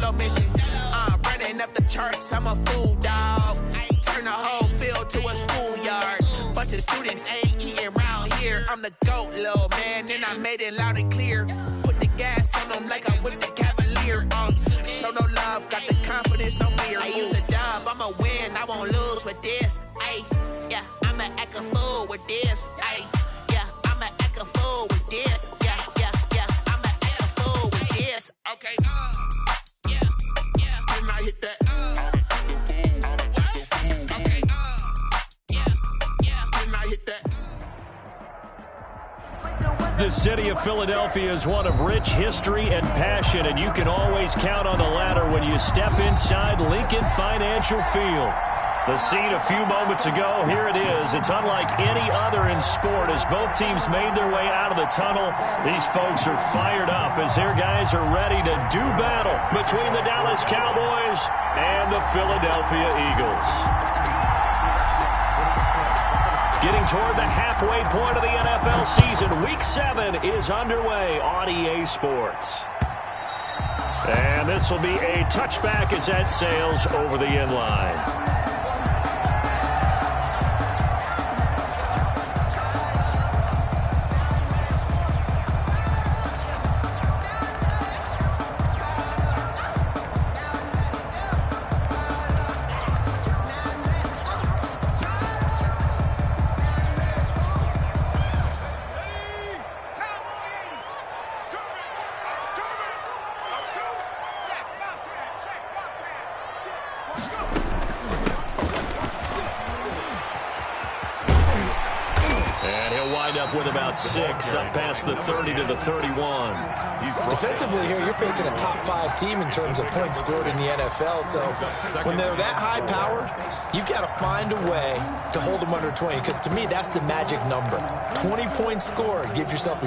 Stello mission. Running up the charts, I'm a fool, dog. Turn the whole field to a schoolyard. Bunch of students ain't eating round here. I'm the GOAT, little man, and I made it loud and clear. Put the gas on them like I'm with the Cavalier. Show no love, got the confidence, no fear. I use a dub, I'ma win, I won't lose with this. Ay, yeah, I'ma act a fool with this. Ay, yeah, I'ma act a fool with this. Yeah, I'ma act a fool with this. Okay, yeah, can I hit that? Okay, yeah, can I hit that? The city of Philadelphia is one of rich history and passion, and you can always count on the latter when you step inside Lincoln Financial Field. The scene a few moments ago, here it is. It's unlike any other in sport as both teams made their way out of the tunnel. These folks are fired up as their guys are ready to do battle between the Dallas Cowboys and the Philadelphia Eagles. Getting toward the halfway point of the NFL season, Week 7 is underway on EA Sports. And this will be a touchback as that sails over the end line. With about 6 up past the 30 to the 31. Defensively here, you're facing a top 5 team in terms of points scored in the NFL. So when they're that high powered, you've got to find a way to hold them under 20. Because to me, that's the magic number. 20 points scored, you give yourself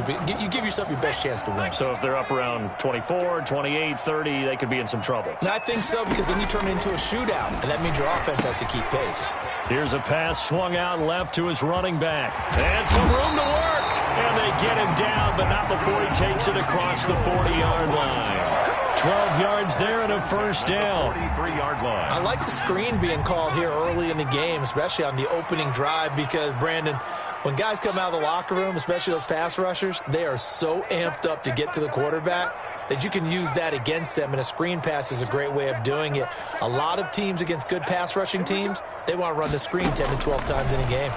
your best chance to win. So if they're up around 24, 28, 30, they could be in some trouble. And I think so, because then you turn it into a shootout, and that means your offense has to keep pace. Here's a pass swung out left to his running back. And some room to work. And they get him down, but not before he takes it across the 40-yard line. 12 yards there and a first down. 43-yard line. I like the screen being called here early in the game, especially on the opening drive, because, Brandon, when guys come out of the locker room, especially those pass rushers, they are so amped up to get to the quarterback that you can use that against them, and a screen pass is a great way of doing it. A lot of teams against good pass rushing teams, they want to run the screen 10 to 12 times in a game.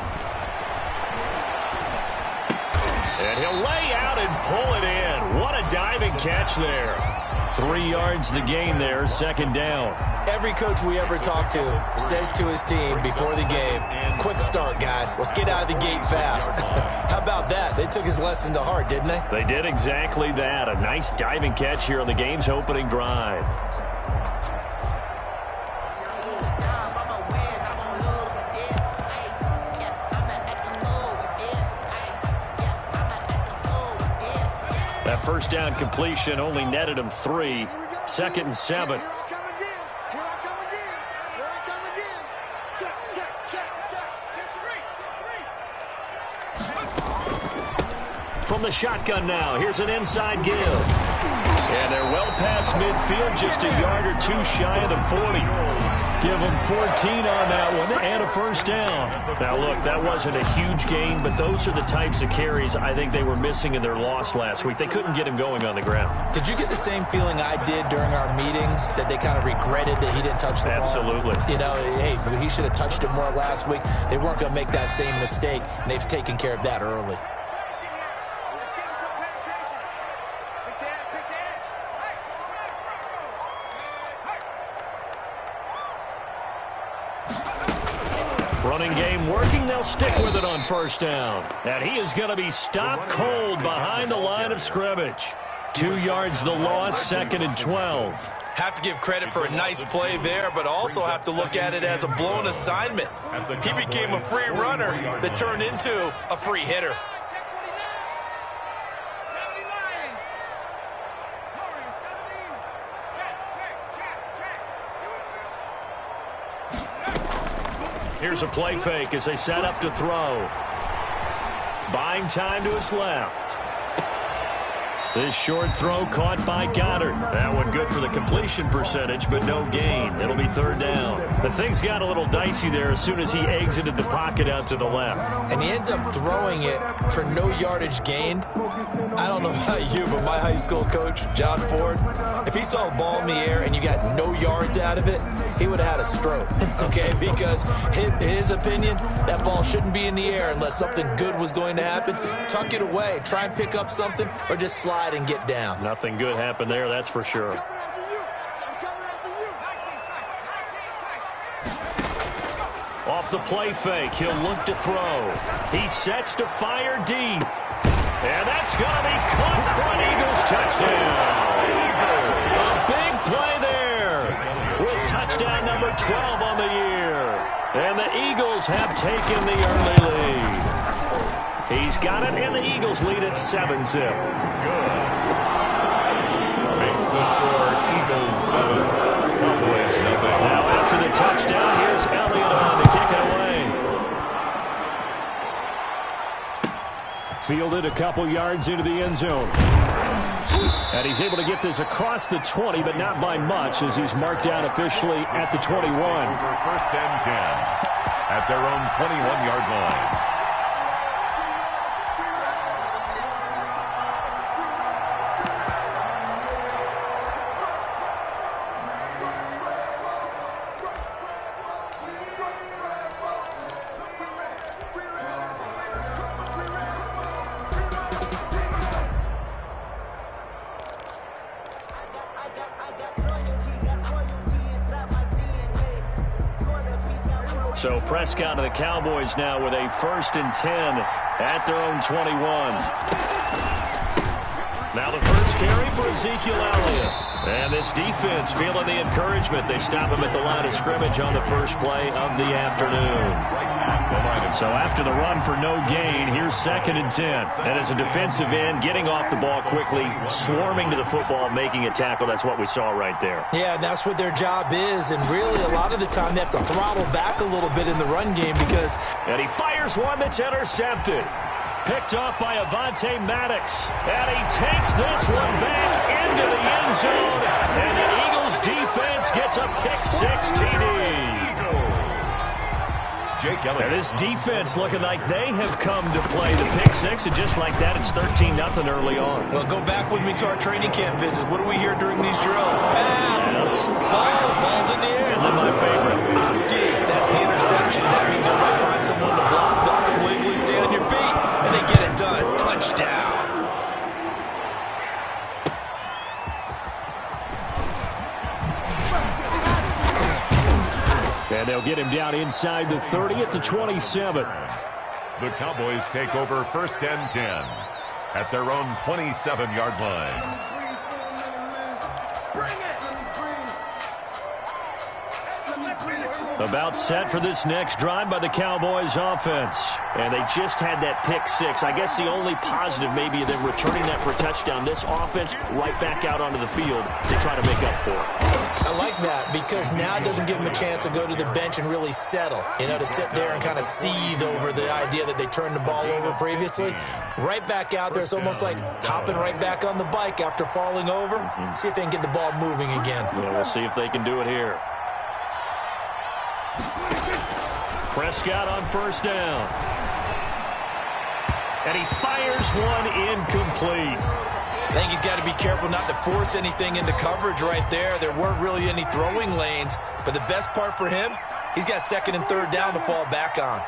And he'll lay out and pull it in. What a diving catch there. 3 yards the gain there, second down. Every coach we ever talk to says to his team before the game, quick start, guys. Let's get out of the gate fast. How about that? They took his lesson to heart, didn't they? They did exactly that. A nice diving catch here on the game's opening drive. That first down completion only netted him 3. 2nd and 7. From the shotgun now, here's an inside give. And they're well past midfield, just a yard or 2 shy of the 40. Give them 14 on that one and a first down. Now, look, that wasn't a huge gain, but those are the types of carries I think they were missing in their loss last week. They couldn't get him going on the ground. Did you get the same feeling I did during our meetings, that they kind of regretted that he didn't touch the ball? Absolutely. You know, hey, he should have touched it more last week. They weren't going to make that same mistake, and they've taken care of that early. Running game working, they'll stick with it on first down. And he is going to be stopped cold behind the line of scrimmage. 2 yards the loss, 2nd and 12. Have to give credit for a nice play there, but also have to look at it as a blown assignment. He became a free runner that turned into a free hitter. Here's a play fake as they set up to throw. Buying time to his left. This short throw caught by Goddard. That one good for the completion percentage, but no gain. It'll be third down. But things got a little dicey there as soon as he exited the pocket out to the left. And he ends up throwing it for no yardage gained. I don't know about you, but my high school coach, John Ford, if he saw a ball in the air and you got no yards out of it, he would have had a stroke, okay? Because his opinion, that ball shouldn't be in the air unless something good was going to happen. Tuck it away, try and pick up something, or just slide and get down. Nothing good happened there, that's for sure. Off the play fake, he'll look to throw. He sets to fire deep. And that's going to be caught for an Eagles touchdown. A big play there with touchdown number 12 on the year. And the Eagles have taken the early lead. He's got it, and the Eagles lead at 7-0. Makes the score Eagles 7. Cowboys nothing. Now after the touchdown, here's Elliott on to kick it away. Fielded a couple yards into the end zone. And he's able to get this across the 20, but not by much, as he's marked down officially at the 21. Over first and 10 at their own 21-yard line. So Prescott and the Cowboys now with a 1st and 10 at their own 21. Now the first carry for Ezekiel Elliott. And this defense feeling the encouragement. They stop him at the line of scrimmage on the first play of the afternoon. So after the run for no gain, here's 2nd and 10. And as a defensive end, getting off the ball quickly, swarming to the football, making a tackle. That's what we saw right there. Yeah, and that's what their job is. And really, a lot of the time, they have to throttle back a little bit in the run game because... And he fires one that's intercepted. Picked off by Avonte Maddox. And he takes this one back into the end zone. And the Eagles defense gets a pick-6 TD. And this defense looking like they have come to play the pick-6. And just like that, it's 13-0 early on. Well, go back with me to our training camp visit. What do we hear during these drills? Pass. Yes. Ball's in the air. And then my favorite. Oski. That's the interception. That means they're going to find someone to block them legally, stand on your feet. And they get it done. Touchdown. And they'll get him down inside the 30 at the 27. The Cowboys take over 1st and 10 at their own 27-yard line. About set for this next drive by the Cowboys offense. And they just had that pick-6. I guess the only positive maybe of them returning that for a touchdown. This offense right back out onto the field to try to make up for it. I like that because now it doesn't give them a chance to go to the bench and really settle. You know, to sit there and kind of seethe over the idea that they turned the ball over previously. Right back out there. It's almost like hopping right back on the bike after falling over. See if they can get the ball moving again. Yeah, we'll see if they can do it here. Prescott on 1st down. And he fires one incomplete. I think he's got to be careful not to force anything into coverage right there. There weren't really any throwing lanes. But the best part for him, he's got 2nd and 3rd down to fall back on.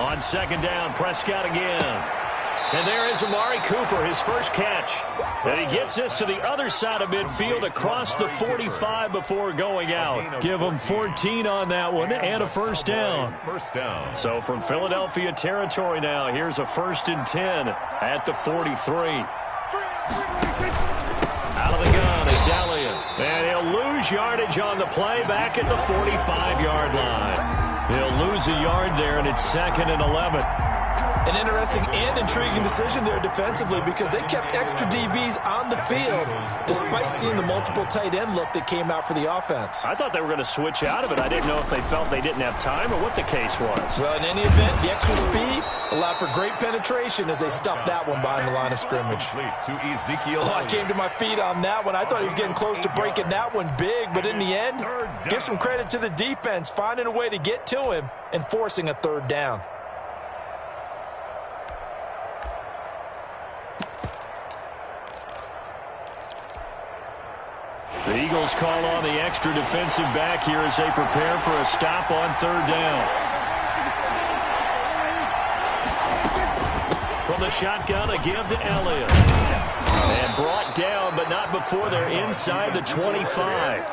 On 2nd down, Prescott again. And there is Amari Cooper, his first catch. And he gets this to the other side of midfield across the 45 before going out. Give him 14 on that one and a 1st down. So from Philadelphia territory now, here's a 1st and 10 at the 43. Out of the gun, it's Elliott. And he'll lose yardage on the play back at the 45-yard line. He'll lose a yard there, and it's 2nd and 11. An interesting and intriguing decision there defensively because they kept extra DBs on the field despite seeing the multiple tight end look that came out for the offense. I thought they were going to switch out of it. I didn't know if they felt they didn't have time or what the case was. Well, in any event, the extra speed allowed for great penetration as they stuffed that one behind the line of scrimmage. To Ezekiel. Oh, I came to my feet on that one. I thought he was getting close to breaking that one big, but in the end, give some credit to the defense, finding a way to get to him and forcing a third down. The Eagles call on the extra defensive back here as they prepare for a stop on third down. From the shotgun, a give to Elliott. And brought down, but not before they're inside the 25.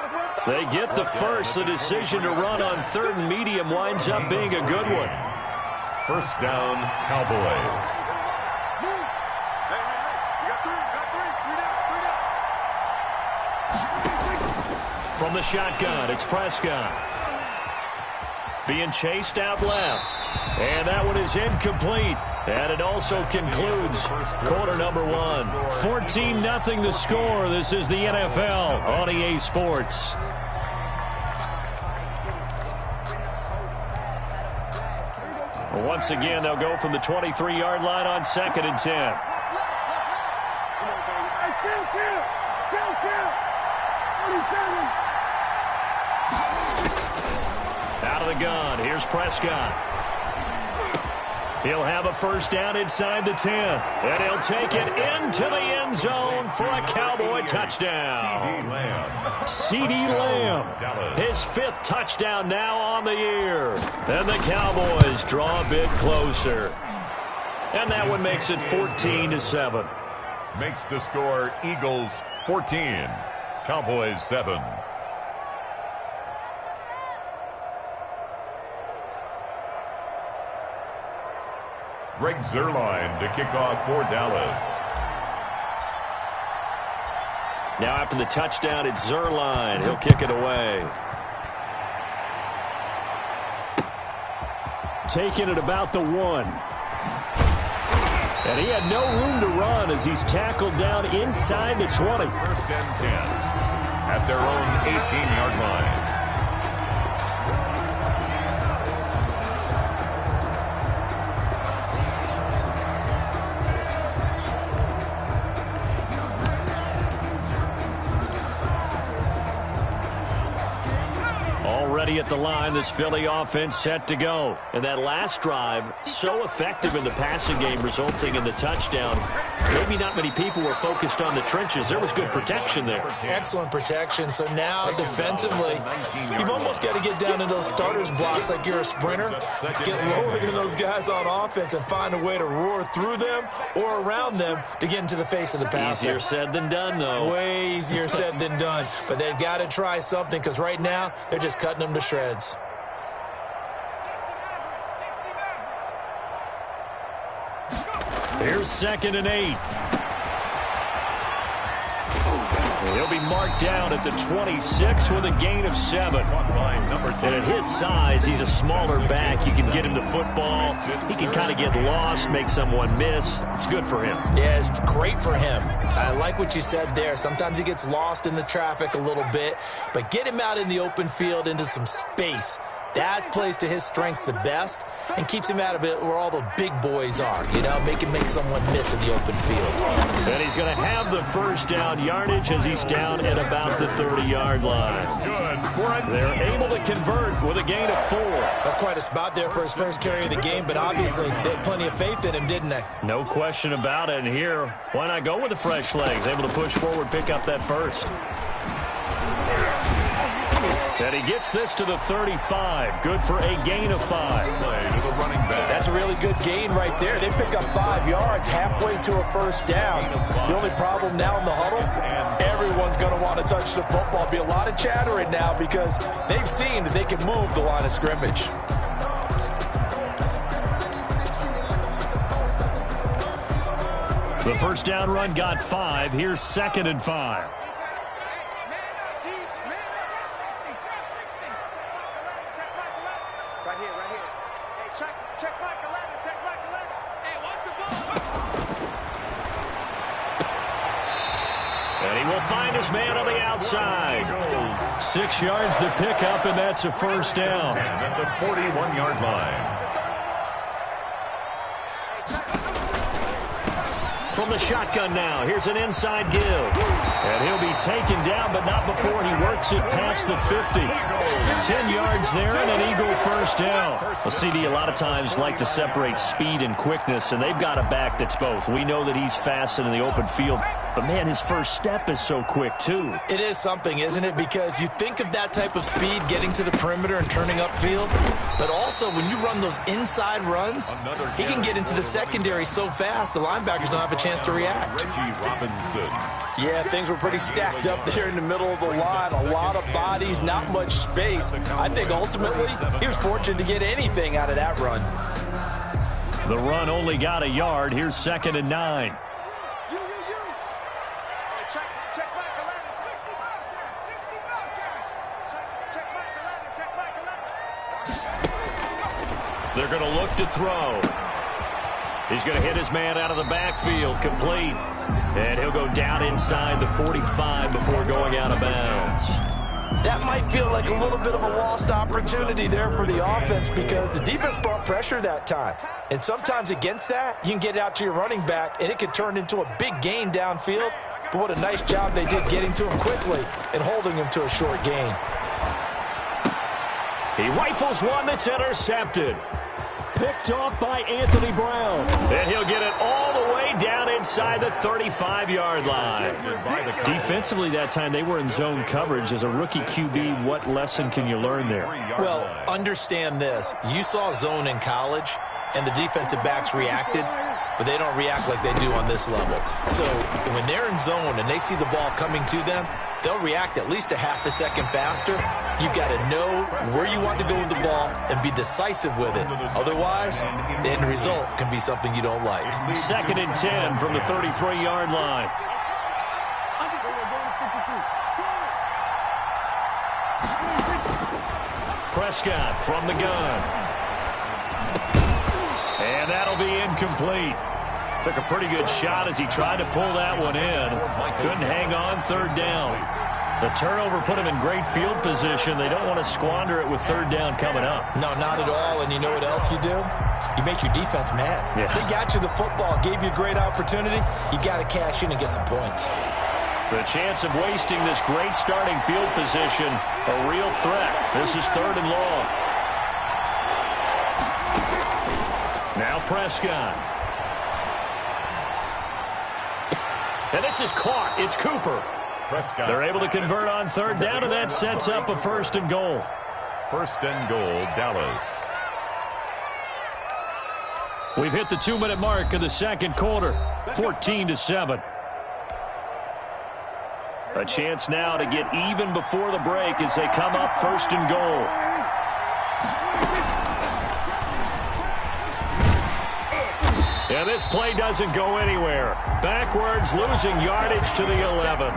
They get the first. The decision to run on third and medium winds up being a good one. First down, Cowboys. From the shotgun, it's Prescott. Being chased out left. And that one is incomplete. And it also concludes quarter number one. 14-0 the score. This is the NFL on EA Sports. Once again, they'll go from the 23-yard line on 2nd and 10. Out of the gun, here's Prescott. He'll have a first down inside the 10. And he'll take it into the end zone for a Cowboy touchdown. CeeDee Lamb, his 5th touchdown now on the year. And the Cowboys draw a bit closer. And that one makes it 14-7. Makes the score Eagles 14, Cowboys 7. Greg Zuerlein to kick off for Dallas. Now after the touchdown, it's Zuerlein. He'll kick it away. Taking it about the 1. And he had no room to run as he's tackled down inside the 20. First and 10 at their own 18-yard line. Already at the line, this Philly offense set to go. And that last drive, so effective in the passing game, resulting in the touchdown. Maybe not many people were focused on the trenches. There was good protection there. Excellent protection. So now defensively, you've almost got to get down in those starters blocks like you're a sprinter. Get lower than those guys on offense and find a way to roar through them or around them to get into the face of the passer. Easier said than done, though. Way easier said than done. But they've got to try something because right now they're just cutting them to shreds. Here's 2nd and 8. He'll be marked down at the 26 with a gain of 7. And at his size, he's a smaller back. You can get him the football. He can kind of get lost, make someone miss. It's good for him. Yeah, it's great for him. I like what you said there. Sometimes he gets lost in the traffic a little bit, but get him out in the open field into some space. That plays to his strengths the best and keeps him out of it where all the big boys are, you know, make someone miss in the open field. And he's going to have the first down yardage as he's down at about the 30-yard line. They're able to convert with a gain of 4. That's quite a spot there for his first carry of the game, but obviously they had plenty of faith in him, didn't they? No question about it. And here, why not go with the fresh legs? Able to push forward, pick up that first. And he gets this to the 35. Good for a gain of 5. Play to the running back. That's a really good gain right there. They pick up 5 yards halfway to a first down. The only problem now in the huddle, everyone's going to want to touch the football. Be a lot of chattering now because they've seen that they can move the line of scrimmage. The first down run got 5. Here's 2nd and 5. find his man on the outside. 6 yards the pickup, and that's a first down. At the 41-yard line. From the shotgun now, here's an inside give. And he'll be taken down, but not before he works it past the 50. 10 yards there and an Eagle first down. Well, CD a lot of times like to separate speed and quickness, and they've got a back that's both. We know that he's fast in the open field, but, man, his first step is so quick, too. It is something, isn't it? Because you think of that type of speed getting to the perimeter and turning upfield, but also when you run those inside runs, he can get into the secondary so fast the linebackers don't have a chance to react. Reggie Robinson. Yeah, things were pretty stacked up there in the middle of the line. A lot of bodies, not much space. I think ultimately he was fortunate to get anything out of that run. The run only got a yard. Here's 2nd and 9. They're going to look to throw. He's going to hit his man out of the backfield, complete. And he'll go down inside the 45 before going out of bounds. That might feel like a little bit of a lost opportunity there for the offense because the defense brought pressure that time. And sometimes against that, you can get it out to your running back, and it could turn into a big gain downfield. But what a nice job they did getting to him quickly and holding him to a short gain. He rifles one that's intercepted. Picked off by Anthony Brown. And he'll get it all the way down inside the 35-yard line. Defensively that time, they were in zone coverage. As a rookie QB, what lesson can you learn there? Well, understand this. You saw zone in college, and the defensive backs reacted, but they don't react like they do on this level. So when they're in zone and they see the ball coming to them, they'll react at least a half a second faster. You've got to know where you want to go with the ball and be decisive with it. Otherwise, the end result can be something you don't like. 2nd and 10 from the 33-yard line. Prescott from the gun. And that'll be incomplete. Took a pretty good shot as he tried to pull that one in. Couldn't hang on, 3rd down. The turnover put him in great field position. They don't want to squander it with 3rd down coming up. No, not at all. And you know what else you do? You make your defense mad. Yeah. They got you the football, gave you a great opportunity. You got to cash in and get some points. The chance of wasting this great starting field position, a real threat. This is 3rd and long. Now Prescott. And this is caught. It's Cooper. Prescott. They're able to convert on 3rd down, and that sets up a 1st and goal. 1st and goal, Dallas. We've hit the 2-minute mark of the 2nd quarter, 14-7. A chance now to get even before the break as they come up 1st and goal. And this play doesn't go anywhere. Backwards, losing yardage to the 11.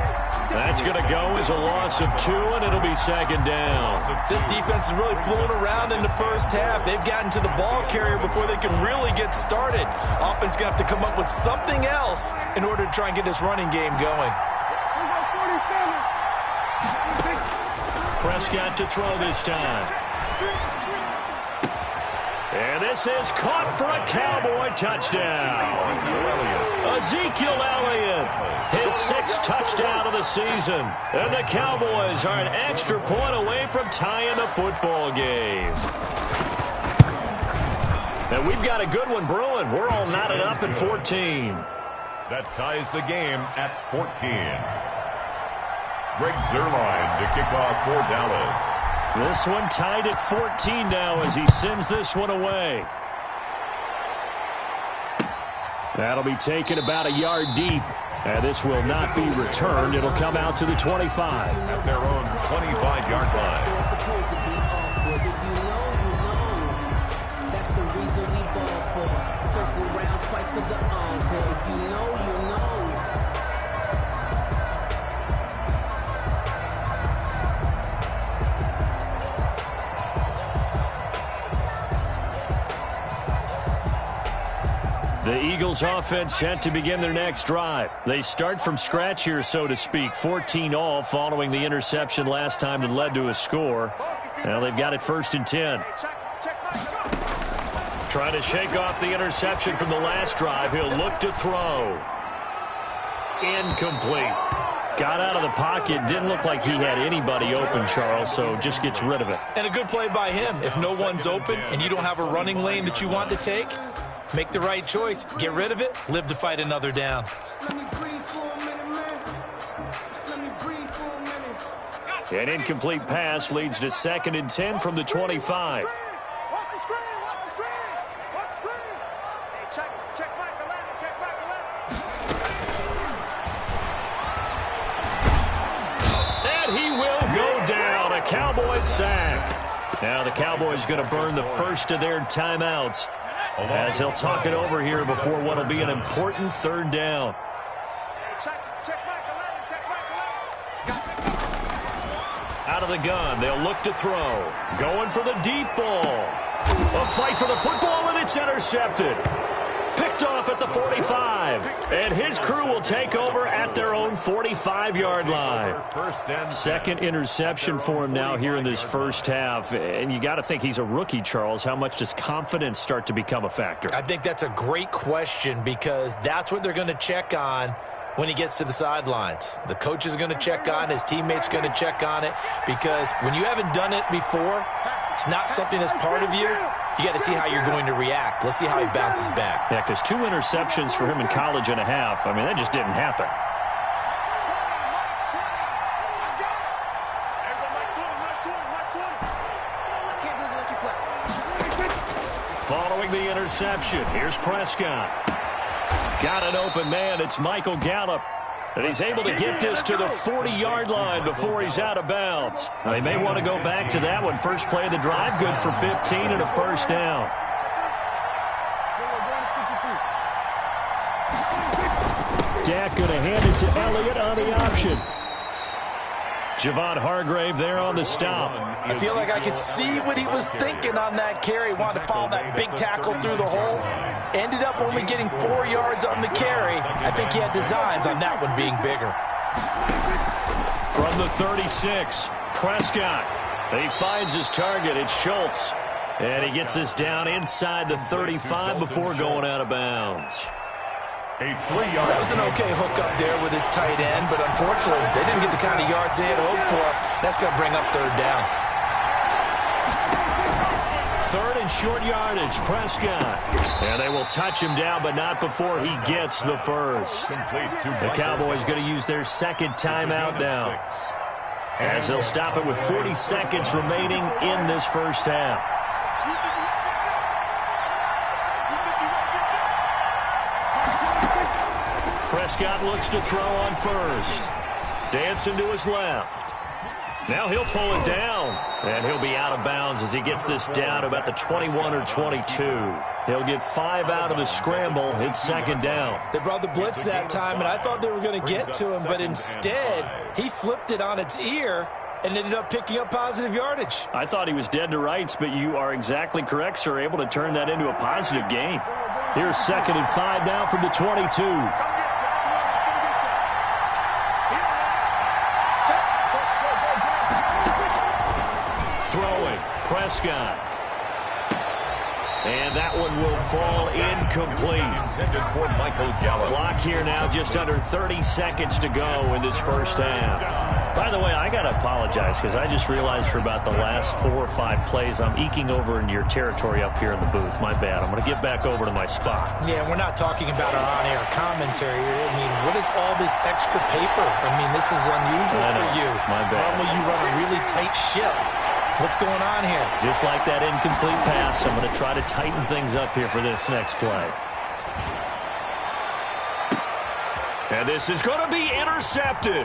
That's going to go as a loss of 2, and it'll be 2nd down. This defense is really flown around in the first half. They've gotten to the ball carrier before they can really get started. Offense going to have to come up with something else in order to try and get this running game going. Prescott to throw this time. And this is caught for a Cowboy touchdown. Ezekiel Elliott, his 6th touchdown of the season. And the Cowboys are an extra point away from tying the football game. And we've got a good one brewing. We're all knotted up at 14. That ties the game at 14. Greg Zuerlein to kick off for Dallas. This one tied at 14 now as he sends this one away. That'll be taken about a yard deep. And this will not be returned. It'll come out to the 25. At their own 25-yard line. That's the reason we ball for. Circle round twice for the encore. If you know, you know. The Eagles offense set to begin their next drive. They start from scratch here, so to speak. 14 all following the interception last time that led to a score. Now they've got it 1st and 10. Trying to shake off the interception from the last drive. He'll look to throw. Incomplete. Got out of the pocket. Didn't look like he had anybody open, Charles, so just gets rid of it. And a good play by him. If no one's open and you don't have a running lane that you want to take, make the right choice. Get rid of it. Live to fight another down. An incomplete pass leads to 2nd and 10 from the 25. And he will go down. A Cowboys sack. Now the Cowboys going to burn the first of their timeouts as he'll talk it over here before what will be an important 3rd down. Out of the gun, they'll look to throw. Going for the deep ball. A fight for the football, and it's intercepted. Picked off at the 45. And his crew will take over at their own 45-yard line. 2nd interception for him now here in this first half. And you got to think he's a rookie, Charles. How much does confidence start to become a factor? I think that's a great question because that's what they're going to check on when he gets to the sidelines. The coach is going to check on, his teammates going to check on it, because when you haven't done it before, it's not something that's part of you. You got to see how you're going to react. Let's see how he bounces back. Yeah, because 2 interceptions for him in college and a half. I mean, that just didn't happen. Following the interception, here's Prescott. Got an open man. It's Michael Gallup. And he's able to get this to the 40-yard line before he's out of bounds. Now, they may want to go back to that one. First play of the drive, good for 15 and a 1st down. Dak going to hand it to Elliott on the option. Javon Hargrave there on the stop. I feel like I could see what he was thinking on that carry. Wanted to follow that big tackle through the hole. Ended up only getting 4 yards on the carry. I think he had designs on that one being bigger. From the 36, Prescott. He finds his target. It's Schultz. And he gets this down inside the 35 before going out of bounds. That was an okay hook up there with his tight end, but unfortunately, they didn't get the kind of yards they had hoped for. That's going to bring up 3rd down. 3rd and short yardage, Prescott. And they will touch him down, but not before he gets the first. The Cowboys going to use their 2nd timeout now, as they'll stop it with 40 seconds remaining in this first half. Prescott looks to throw on first. Dancing to his left. Now he'll pull it down, and he'll be out of bounds as he gets this down to about the 21 or 22. He'll get 5 out of the scramble. It's 2nd down. They brought the blitz that time, and I thought they were going to get to him, but instead, he flipped it on its ear and ended up picking up positive yardage. I thought he was dead to rights, but you are exactly correct, sir, able to turn that into a positive gain. Here's 2nd and 5 now from the 22. Prescott. And that one will fall incomplete. Clock here now, just under 30 seconds to go in this first half. By the way, I got to apologize because I just realized for about the last 4 or 5 plays, I'm eking over into your territory up here in the booth. My bad. I'm going to get back over to my spot. Yeah, we're not talking about our on-air commentary. I mean, what is all this extra paper? I mean, this is unusual for you. My bad. Normally you run a really tight ship. What's going on here? Just like that incomplete pass, I'm going to try to tighten things up here for this next play. And this is going to be intercepted.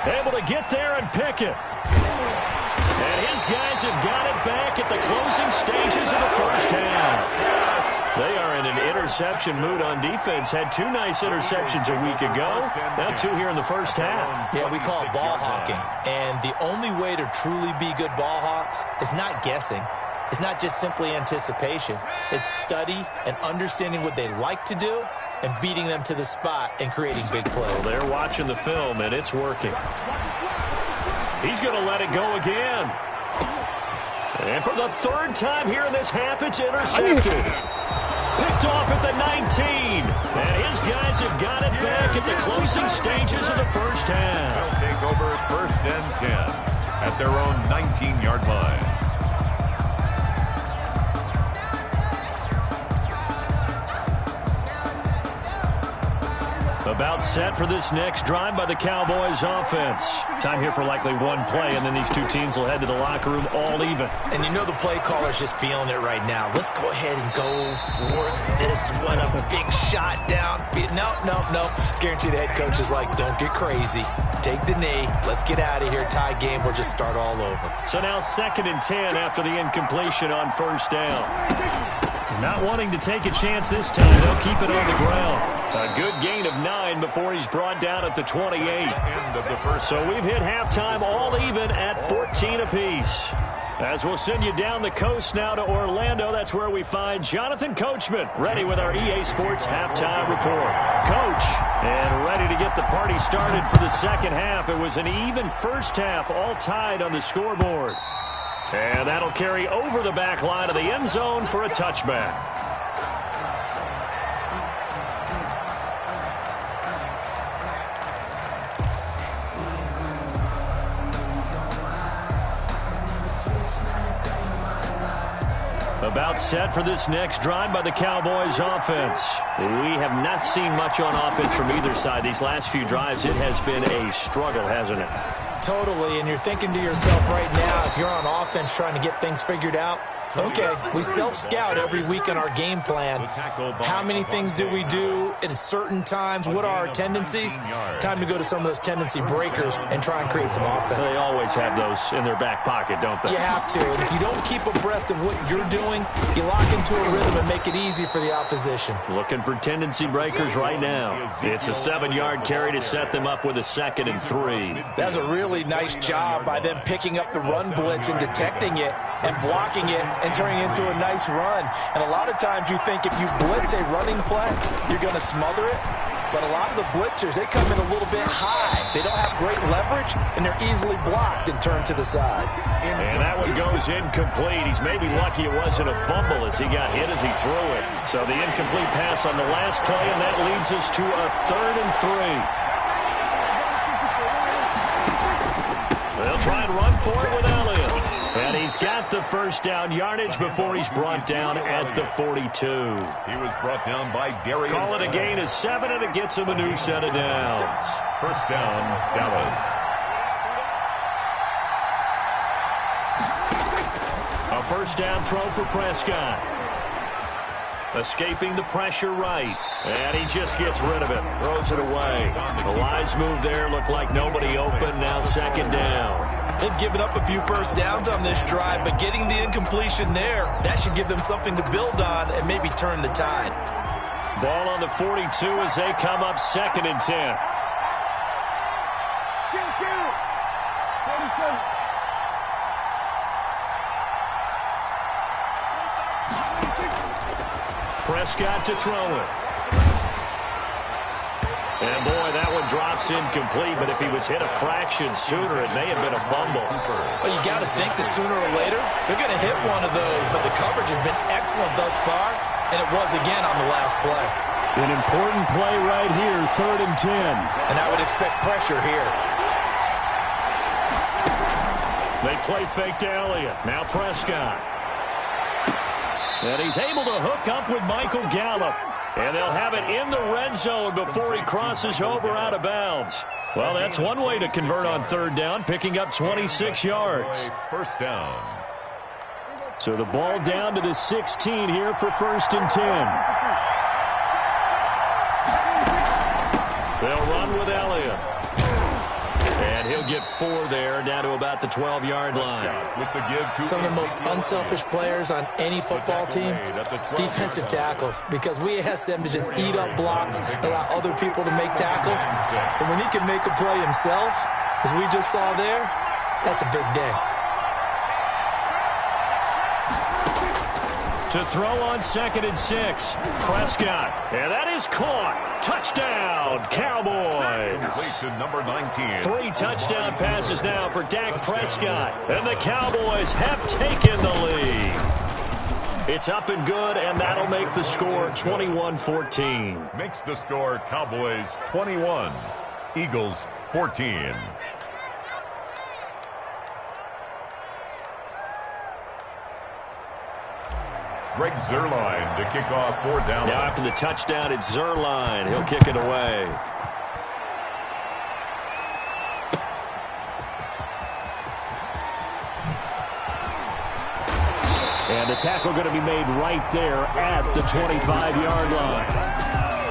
Able to get there and pick it. And his guys have got it back at the closing stages of the first half. They are in an interception mood on defense. Had 2 nice interceptions a week ago. Now 2 here in the first half. Yeah, we call it ball hawking. And the only way to truly be good ball hawks is not guessing. is not just simply anticipation. It's study and understanding what they like to do and beating them to the spot and creating big plays. Well, they're watching the film, and it's working. He's going to let it go again. And for the third time here in this half, it's intercepted. Picked off at the 19. And his guys have got it back at the closing stages of the first half. They'll take over 1st and 10 at their own 19-yard line. About set for this next drive by the Cowboys offense. Time here for likely one play, and then these two teams will head to the locker room all even. And you know the play caller's just feeling it right now. Let's go ahead and go for this one. A big shot down. No. Guaranteed the head coach is like, don't get crazy. Take the knee. Let's get out of here. Tie game. We'll just start all over. So now 2nd and 10 after the incompletion on 1st down. Not wanting to take a chance this time. They'll keep it on the ground. A good gain of 9 before he's brought down at the 28. End of the first. So we've hit halftime all even at 14 apiece. As we'll send you down the coast now to Orlando, that's where we find Jonathan Coachman, ready with our EA Sports halftime report. Coach, and ready to get the party started for the second half. It was an even first half, all tied on the scoreboard. And that'll carry over the back line of the end zone for a touchback. About set for this next drive by the Cowboys offense. We have not seen much on offense from either side. These last few drives, it has been a struggle, hasn't it? Totally, and you're thinking to yourself right now, if you're on offense trying to get things figured out, okay, we self-scout every week in our game plan. How many things do we do at certain times? What are our tendencies? Time to go to some of those tendency breakers and try and create some offense. They always have those in their back pocket, don't they? You have to, and if you don't keep abreast of what you're doing, you lock into a rhythm and make it easy for the opposition. Looking for tendency breakers right now. It's a 7-yard carry to set them up with a 2nd and 3. That's a really nice job by them picking up the run blitz and detecting it and blocking it and turning it into a nice run. And a lot of times you think if you blitz a running play, you're going to smother it. But a lot of the blitzers, they come in a little bit high. They don't have great leverage, and they're easily blocked and turned to the side. And that one goes incomplete. He's maybe lucky it wasn't a fumble as he got hit as he threw it. So the incomplete pass on the last play, and that leads us to a 3rd and 3. They'll try and run for it with Elliott. And he's got the first down yardage before he's brought down at the 42. He was brought down by Darius. Call it a gain of 7, and it gets him a new set of downs. 1st down, Dallas. A 1st down throw for Prescott. Escaping the pressure right. And he just gets rid of it. Throws it away. The wise move there. Looked like nobody open. Now 2nd down. They've given up a few first downs on this drive, but getting the incompletion there, that should give them something to build on and maybe turn the tide. Ball on the 42 as they come up 2nd and 10. Prescott to throw it. And, boy, that one drops incomplete, but if he was hit a fraction sooner, it may have been a fumble. Well, you got to think that sooner or later, they're going to hit one of those, but the coverage has been excellent thus far, and it was again on the last play. An important play right here, 3rd and 10. And I would expect pressure here. They play fake to Elliott. Now Prescott. And he's able to hook up with Michael Gallup. And they'll have it in the red zone before he crosses over out of bounds. Well, that's one way to convert on 3rd down, picking up 26 yards. 1st down. So the ball down to the 16 here for 1st and 10. They'll run with Elliott. And he'll get 4 there, down to about the 12-yard line. Some of the most unselfish players on any football team, defensive tackles, because we ask them to just eat up blocks, allow other people to make tackles. And when he can make a play himself, as we just saw there, that's a big day. To throw on 2nd and 6. Prescott. And that is caught. Touchdown, Cowboys. Completion number 19. 3 touchdown passes now for Dak Prescott. And the Cowboys have taken the lead. It's up and good, and that'll make the score 21-14. Makes the score Cowboys 21, Eagles 14. Greg Zuerlein to kick off 4th down. Now after the touchdown, it's Zuerlein. He'll kick it away. And the tackle going to be made right there at the 25-yard line.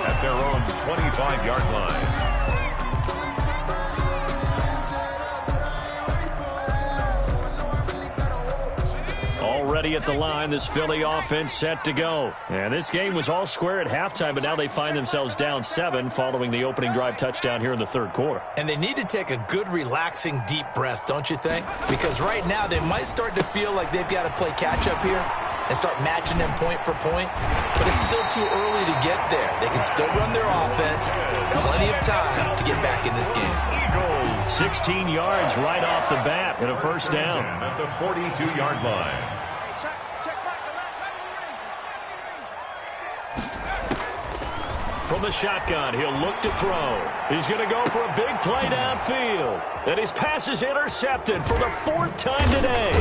At their own 25-yard line. Already at the line, this Philly offense set to go. And this game was all square at halftime, but now they find themselves down 7 following the opening drive touchdown here in the 3rd quarter. And they need to take a good, relaxing, deep breath, don't you think? Because right now they might start to feel like they've got to play catch-up here and start matching them point for point. But it's still too early to get there. They can still run their offense. Plenty of time to get back in this game. 16 yards right off the bat and a 1st down. At the 42-yard line. From the shotgun, he'll look to throw. He's going to go for a big play downfield. And his pass is intercepted for the 4th time today.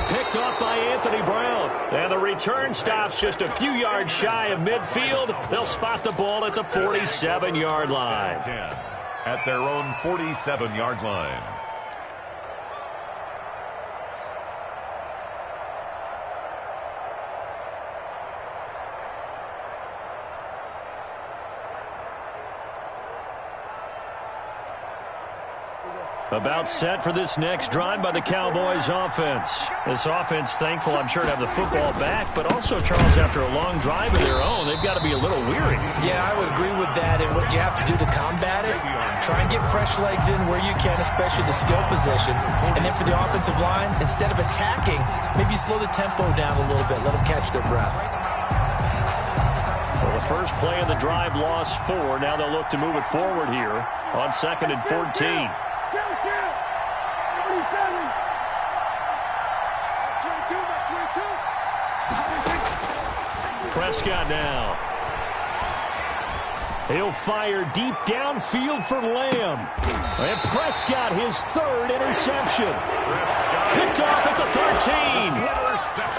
Picked off by Anthony Brown. And the return stops just a few yards shy of midfield. They'll spot the ball at the 47-yard line. At their own 47-yard line. About set for this next drive by the Cowboys offense. This offense thankful, I'm sure, to have the football back, but also, Charles, after a long drive of their own, they've got to be a little weary. Yeah, I would agree with that, and what you have to do to combat it, try and get fresh legs in where you can, especially the skill positions, and then for the offensive line, instead of attacking, maybe slow the tempo down a little bit, let them catch their breath. Well, the first play of the drive lost 4. Now they'll look to move it forward here on 2nd and 14. Prescott now. He'll fire deep downfield for Lamb. And Prescott, his 3rd interception. Picked off at the 13.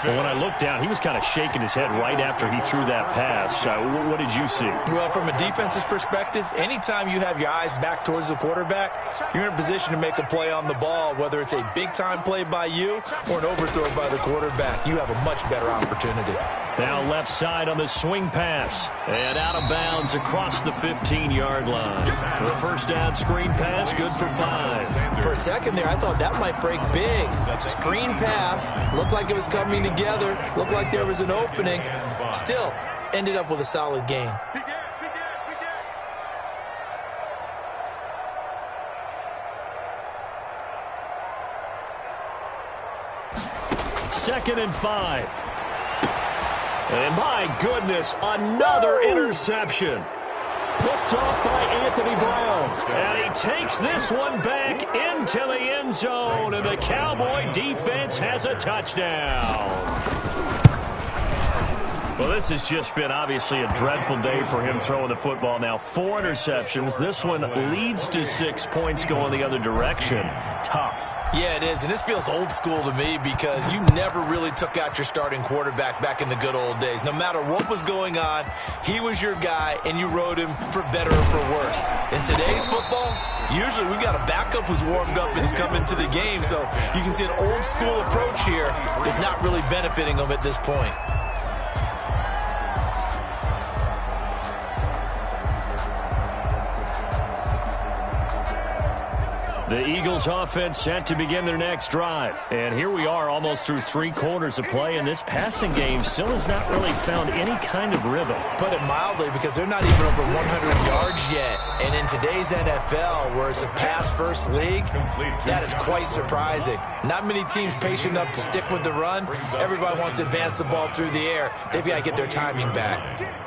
Well, when I looked down, he was kind of shaking his head right after he threw that pass. What did you see? Well, from a defense's perspective, anytime you have your eyes back towards the quarterback, you're in a position to make a play on the ball, whether it's a big-time play by you or an overthrow by the quarterback. You have a much better opportunity. Now left side on the swing pass. And out of bounds across the 15-yard line. The 1st down screen pass, good for 5. For a second there, I thought that might break big. Screen pass, looked like it was coming together, looked like there was an opening. Still, ended up with a solid gain. Second and 5. And my goodness, another interception. Picked off by Anthony Brown. And he takes this one back into the end zone. And the Cowboy defense has a touchdown. Well, this has just been obviously a dreadful day for him throwing the football. Now 4 interceptions. This one leads to 6 points going the other direction. Tough. Yeah, it is, and this feels old school to me because you never really took out your starting quarterback back in the good old days. No matter what was going on, he was your guy, and you rode him for better or for worse. In today's football, usually we got a backup who's warmed up and has come into the game, so you can see an old school approach here is not really benefiting them at this point. The Eagles offense set to begin their next drive. And here we are almost through 3 quarters of play, and this passing game still has not really found any kind of rhythm. Put it mildly, because they're not even over 100 yards yet. And in today's NFL, where it's a pass-first league, that is quite surprising. Not many teams patient enough to stick with the run. Everybody wants to advance the ball through the air. They've got to get their timing back.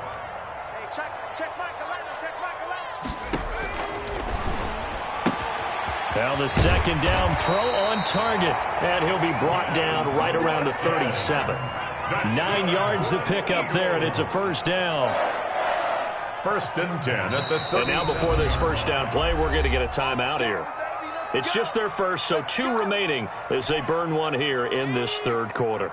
Now the second down throw on target, and he'll be brought down right around the 37. 9 yards to pick up there, and it's a first down. 1st and 10 at the 37. And now before this first down play, we're going to get a timeout here. It's just their first, so 2 remaining as they burn one here in this 3rd quarter.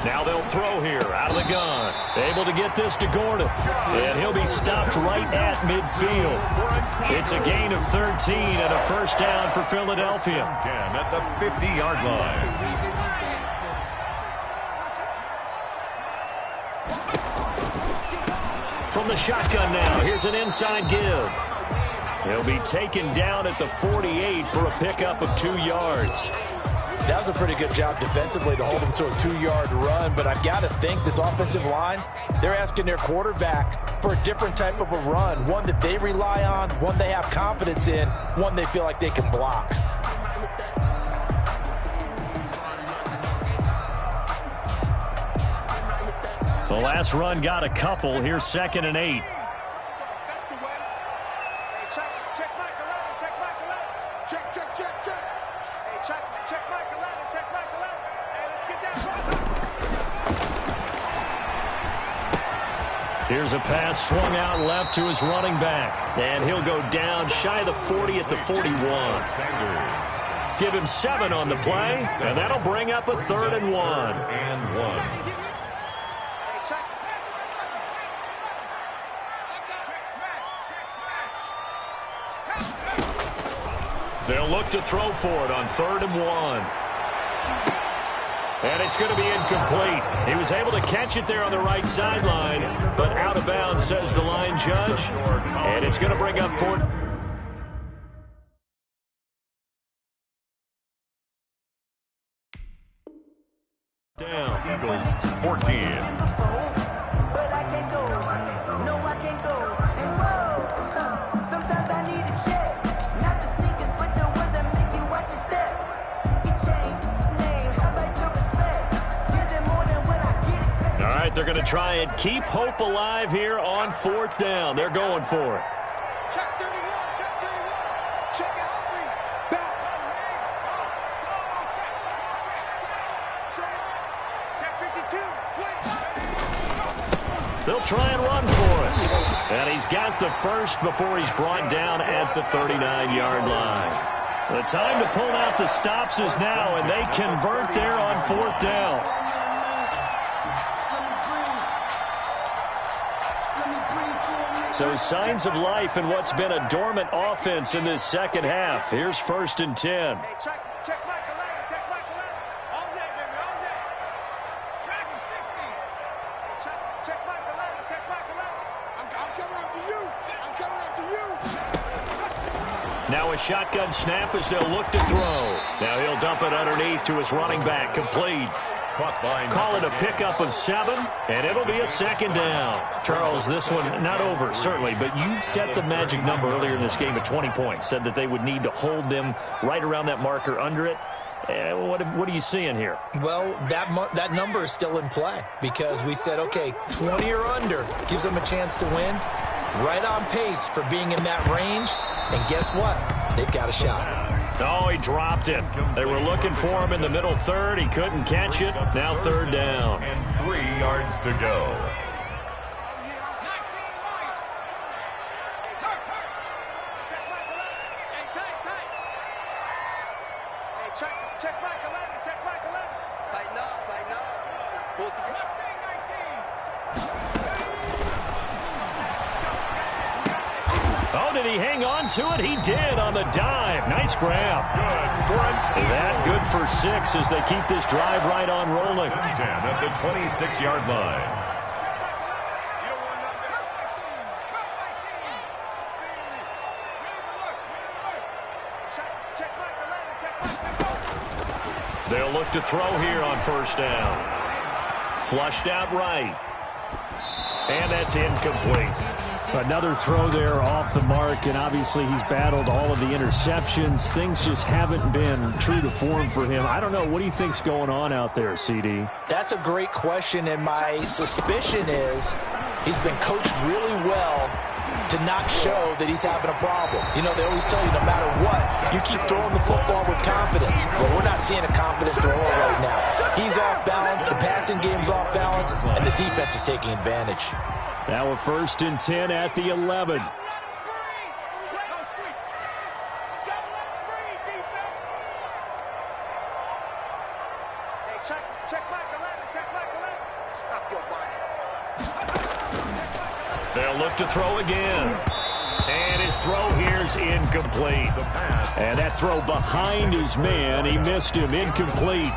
Now they'll throw here out of the gun. Able to get this to Gordon. And he'll be stopped right at midfield. It's a gain of 13 and a first down for Philadelphia. 10 at the 50-yard line. From the shotgun now, here's an inside give. He'll be taken down at the 48 for a pickup of 2 yards. That was a pretty good job defensively to hold him to a 2-yard run, but I've got to think this offensive line, they're asking their quarterback for a different type of a run, one that they rely on, one they have confidence in, one they feel like they can block. The last run got a couple. Here's 2nd and 8. Here's a pass swung out left to his running back. And he'll go down shy of the 40 at the 41. Give him 7 on the play, and that'll bring up a 3rd and 1. They'll look to throw for it on 3rd and 1. And it's going to be incomplete. He was able to catch it there on the right sideline, but out of bounds, says the line judge. And it's going to bring up 4th. Down. Eagles 14. Sometimes I need a check. Not the sneakers, but the ones that make you watch your step. You change name, how about your respect? Give them more than what I get expected. All right, they're going to try and keep hope alive here on 4th down. They're going for it. Check 31, check 31. Check out me. Back. Check 52, 20. They'll try and run for it. And he's got the first before he's brought down at the 39-yard line. The time to pull out the stops is now, and they convert there on 4th down. So signs of life in what's been a dormant offense in this second half. Here's 1st and 10. Hey, check Mike 11, check Mike 11. All day, baby, all day. Dragon 60. Hey, check Mike 11, check Mike 11. I'm coming after you. I'm coming after you. Now a shotgun snap as they'll look to throw. Now he'll dump it underneath to his running back. Complete. Call it a pickup of 7, and it'll be a 2nd down. Charles, this one not over, certainly, but you set the magic number earlier in this game at 20 points, said that they would need to hold them right around that marker under it. What are you seeing here? Well, that number is still in play because we said, okay, 20 or under gives them a chance to win. Right on pace for being in that range. And guess what? They've got a shot. Oh, he dropped it. They were looking for him in the middle 3rd. He couldn't catch it. Now 3rd down. And 3 yards to go. Check Mike 11, check Mike 11. Tighten up, tighten up. Pull it together. Oh, did he hang on to it? He did on the dive. Nice grab. That good for 6 as they keep this drive right on rolling. 10 at the 26-yard line. They'll look to throw here on first down. Flushed out right. And that's incomplete. Another throw there off the mark, and obviously he's battled all of the interceptions. Things just haven't been true to form for him. I don't know. What do you think's going on out there, CD? That's a great question, and my suspicion is he's been coached really well to not show that he's having a problem. You know, they always tell you no matter what, you keep throwing the football with confidence. Well, we're not seeing a confident thrower right now. He's off balance, the passing game's off balance, and the defense is taking advantage. Now a 1st and 10 at the 11. They'll look to throw again. And his throw here's incomplete. And that throw behind his man, he missed him. Incomplete.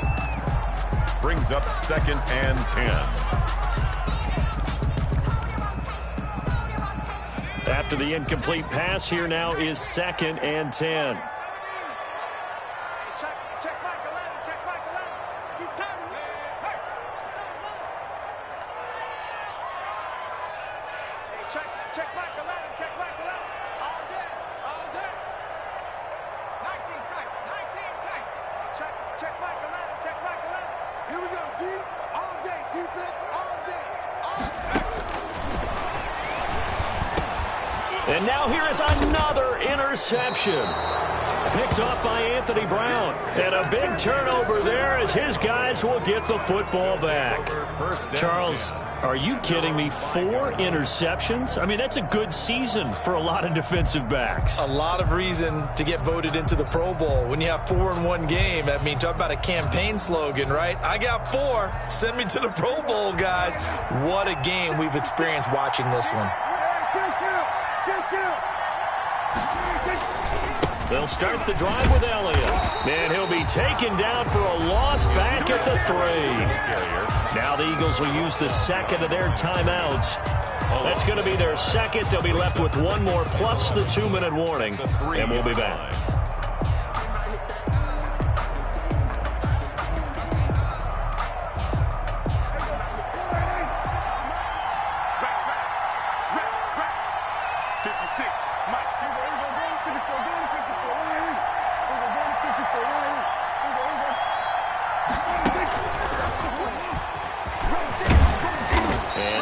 Brings up 2nd and 10. After the incomplete pass, here now is 2nd and 10. Here we go, D. All day. Defense all day. All day. And now here is another interception. Picked off by Anthony Brown. And a big turnover there as his guys will get the football back. Charles, are you kidding me? 4 interceptions? I mean, that's a good season for a lot of defensive backs. A lot of reason to get voted into the Pro Bowl. When you have 4 in one game, I mean, talk about a campaign slogan, right? I got 4. Send me to the Pro Bowl, guys. What a game we've experienced watching this one. They'll start the drive with Elliott. And he'll be taken down for a loss back at the 3. Now the Eagles will use the 2nd of their timeouts. That's going to be their 2nd. They'll be left with 1 more plus the 2-minute warning. And we'll be back.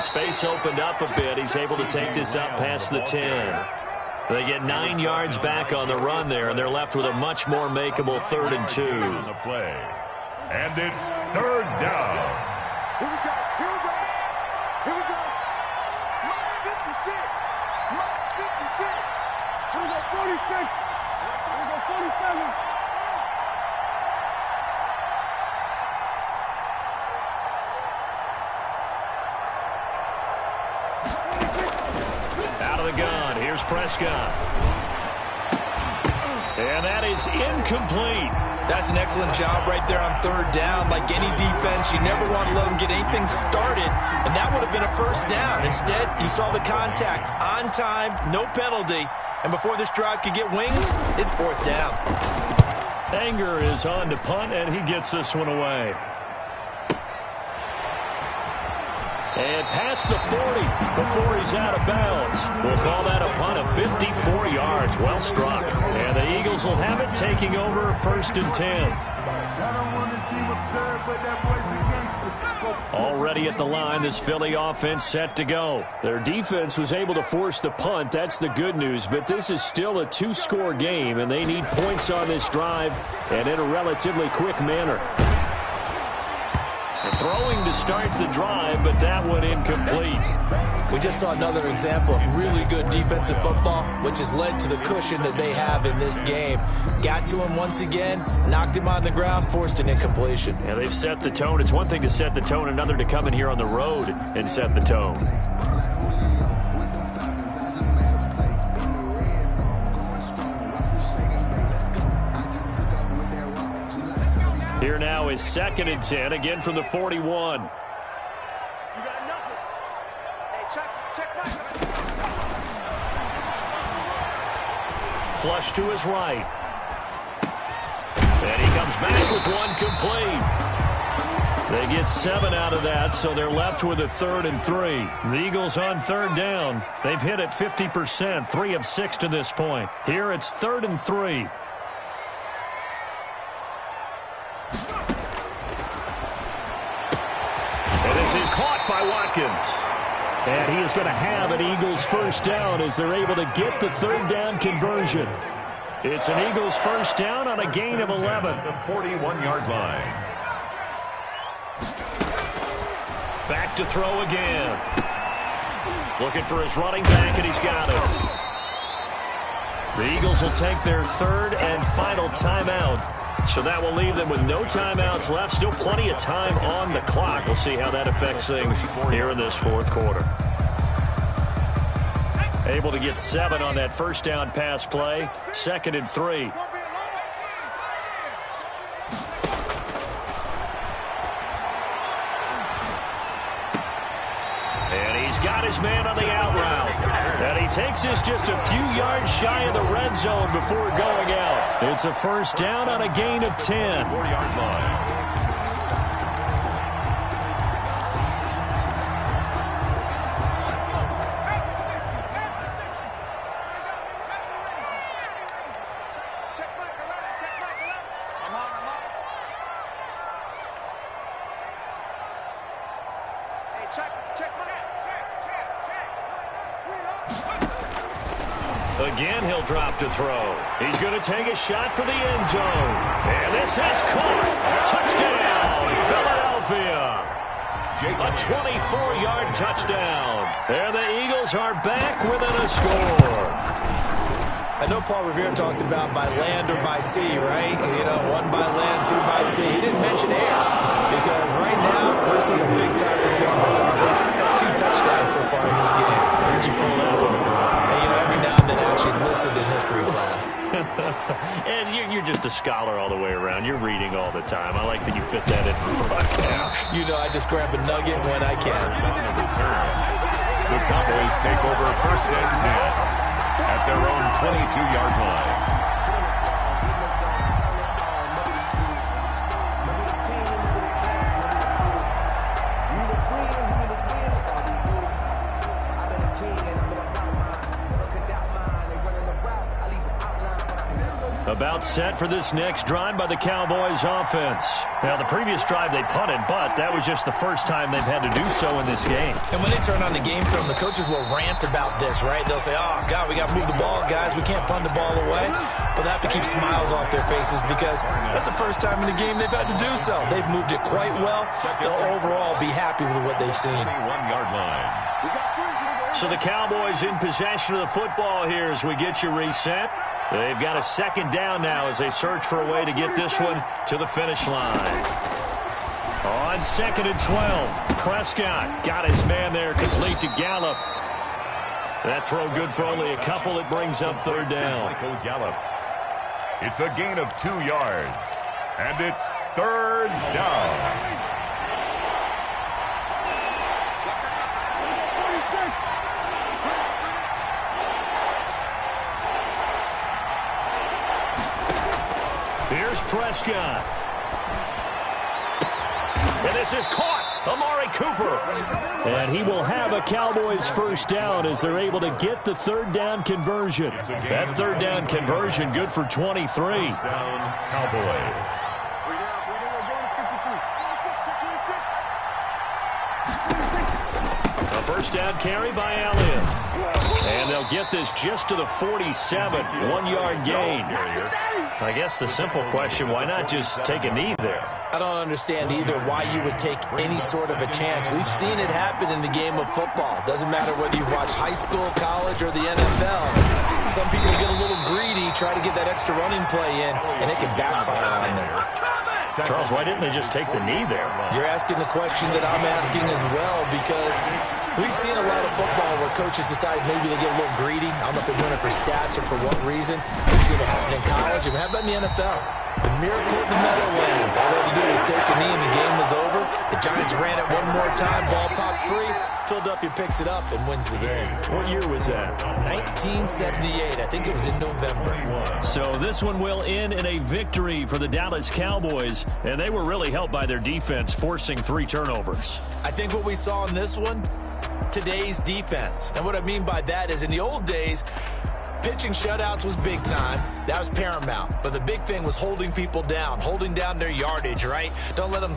Space opened up a bit. He's able to take this up past the 10. They get 9 yards back on the run there, and they're left with a much more makeable 3rd and 2. On the play. And it's 3rd down. Here we go. Here we go. Here we go. Minus 56. Minus 56. Here we go. 46. Here we go. 47. Out of the gun, here's Prescott. And that is incomplete. That's an excellent job right there on 3rd down. Like any defense, you never want to let them get anything started, and that would have been a 1st down. Instead, he saw the contact on time, no penalty, and before this drive could get wings, it's 4th down. Anger is on to punt, and he gets this one away. And past the 40 before he's out of bounds. We'll call that a punt of 54 yards. Well struck. And the Eagles will have it, taking over 1st and 10. Already at the line, this Philly offense set to go. Their defense was able to force the punt. That's the good news. But this is still a 2-score game, and they need points on this drive and in a relatively quick manner. Throwing to start the drive, but that one incomplete. We just saw another example of really good defensive football, which has led to the cushion that they have in this game. Got to him once again, knocked him on the ground, forced an incompletion. Yeah, they've set the tone. It's one thing to set the tone, another to come in here on the road and set the tone. Here now is 2nd and 10, again from the 41. You got nothing. Hey, check back. Flush to his right. And he comes back with one complete. They get 7 out of that, so they're left with a 3rd and 3. The Eagles on 3rd down. They've hit it 50%, 3 of 6 to this point. Here it's 3rd and 3. And this is caught by Watkins. And he is going to have an Eagles first down as they're able to get the 3rd down conversion. It's an Eagles first down on a gain of 11. The 41-yard line. Back to throw again. Looking for his running back, and he's got it. The Eagles will take their 3rd and final timeout. So that will leave them with no timeouts left. Still plenty of time on the clock. We'll see how that affects things here in this 4th quarter. Able to get 7 on that first down pass play. 2nd and 3. And he's got his man on the out route. And he takes this just a few yards shy of the red zone before going out. It's a first down on a gain of 10. 4-yard line. Again, he'll drop to throw. He's going to take a shot for the end zone. And this is caught. Touchdown, Philadelphia. A 24-yard touchdown. And the Eagles are back within a score. I know Paul Revere talked about by land or by sea, right? You know, 1 by land, 2 by sea. He didn't mention air because right now we're seeing a big-time performance. That's 2 touchdowns so far in this game. Where'd you pull that one from? And, you know, every now and then I actually listened in history class. And you're just a scholar all the way around. You're reading all the time. I like that you fit that in the broadcast. You know, I just grab a nugget when I can. The Cowboys take over 1st and 10 at their own 22-yard line. About set for this next drive by the Cowboys offense. Now, the previous drive they punted, but that was just the first time they've had to do so in this game. And when they turn on the game film, the coaches will rant about this, right? They'll say, oh, God, we got to move the ball, guys. We can't punt the ball away. But they have to keep smiles off their faces because that's the first time in the game they've had to do so. They've moved it quite well. They'll overall be happy with what they've seen. 21-yard line. So the Cowboys in possession of the football here as we get you reset. They've got a 2nd down now as they search for a way to get this one to the finish line. On 2nd and 12, Prescott got his man there complete to Gallup. That throw good for only a couple. It brings up 3rd down. Michael Gallup. It's a gain of 2 yards. And it's 3rd down. Here's Prescott. And this is caught. Amari Cooper. And he will have a Cowboys first down as they're able to get the 3rd down conversion. That 3rd down conversion good for 23. Down Cowboys. A first down carry by Elliott. And they'll get this just to the 47. 1-yard gain. I guess the simple question, why not just take a knee there? I don't understand either why you would take any sort of a chance. We've seen it happen in the game of football. Doesn't matter whether you watch high school, college, or the NFL. Some people get a little greedy, try to get that extra running play in, and it can backfire on them. Charles, why didn't they just take the knee there? You're asking the question that I'm asking as well because we've seen a lot of football where coaches decide maybe they get a little greedy. I don't know if they're doing it for stats or for what reason. We've seen it happen in college. And how about in the NFL? The miracle at the Meadowlands. All they had to do was take a knee and the game was over. The Giants ran it one more time. Ball popped free. Philadelphia picks it up and wins the game. What year was that? 1978. I think it was in November. So this one will end in a victory for the Dallas Cowboys, and they were really helped by their defense, forcing 3 turnovers. I think what we saw in this one, today's defense. And what I mean by that is in the old days, pitching shutouts was big time. That was paramount. But the big thing was holding people down, holding down their yardage, right? Don't let them